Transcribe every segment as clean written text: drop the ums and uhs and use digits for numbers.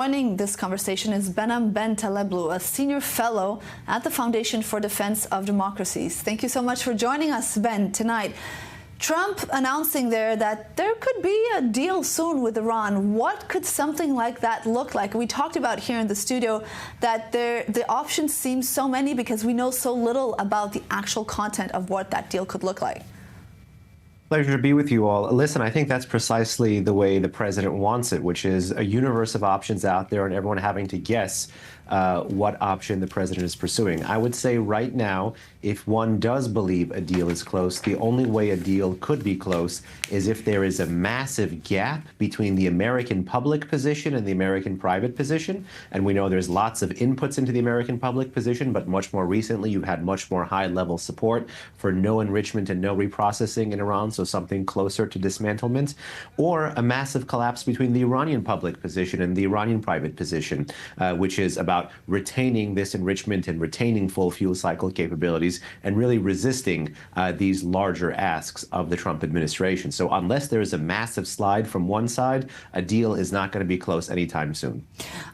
Joining this conversation is Behnam Ben Taleblu, a senior fellow at the Foundation for Defense of Democracies. Thank you so much for joining us, Ben, tonight. Trump announcing there that there could be a deal soon with Iran. What could something like that look like? We talked about here in the studio that the options seem so many because we know so little about the actual content of what that deal could look like. Pleasure to be with you all. Listen, I think that's precisely the way the president wants it, which is a universe of options out there and everyone having to guess what option the president is pursuing. I would say right now, if one does believe a deal is close, the only way a deal could be close is if there is a massive gap between the American public position and the American private position. And we know there's lots of inputs into the American public position, but much more recently, you've had much more high-level support for no enrichment and no reprocessing in Iran, so something closer to dismantlement, or a massive collapse between the Iranian public position and the Iranian private position, which is about retaining this enrichment and retaining full fuel cycle capabilities and really resisting these larger asks of the Trump administration. So unless there is a massive slide from one side, a deal is not going to be close anytime soon.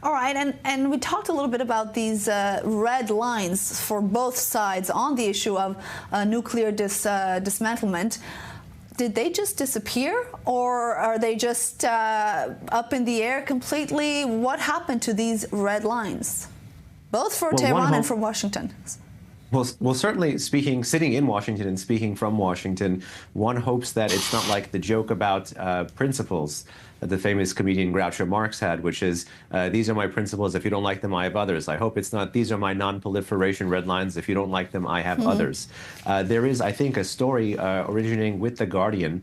All right, and we talked a little bit about these red lines for both sides on the issue of nuclear dismantlement. Did they just disappear, or are they just up in the air completely? What happened to these red lines, both for Tehran and for Washington? Well, certainly sitting in Washington and speaking from Washington, one hopes that it's not like the joke about principles that the famous comedian Groucho Marx had, which is, these are my principles. If you don't like them, I have others. I hope it's not, these are my non-proliferation red lines. If you don't like them, I have others. There is, I think, a story originating with The Guardian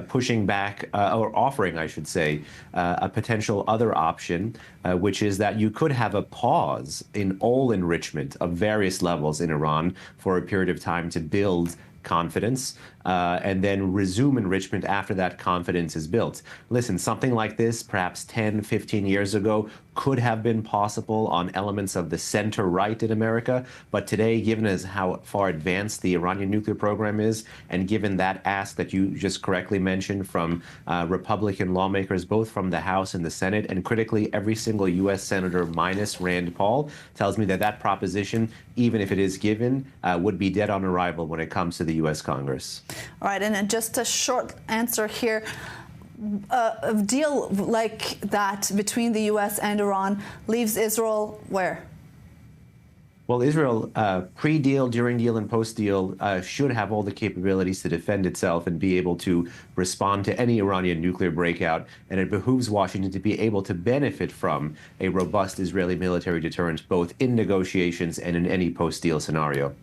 pushing back, or offering, I should say, a potential other option, which is that you could have a pause in all enrichment of various levels in Iran for a period of time to build confidence, and then resume enrichment after that confidence is built. Listen, something like this, perhaps 10, 15 years ago, could have been possible on elements of the center-right in America, but today, given as how far advanced the Iranian nuclear program is, and given that ask that you just correctly mentioned from Republican lawmakers, both from the House and the Senate, and critically, every single U.S. senator minus Rand Paul, tells me that that proposition, even if it is given, would be dead on arrival when it comes to the U.S. Congress. All right, and just a short answer here. A deal like that between the U.S. and Iran leaves Israel where? Well, Israel, pre-deal, during deal, and post-deal, should have all the capabilities to defend itself and be able to respond to any Iranian nuclear breakout. And it behooves Washington to be able to benefit from a robust Israeli military deterrent, both in negotiations and in any post-deal scenario.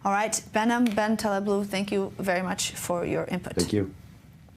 All right, Behnam Ben Taleblu, thank you very much for your input. Thank you.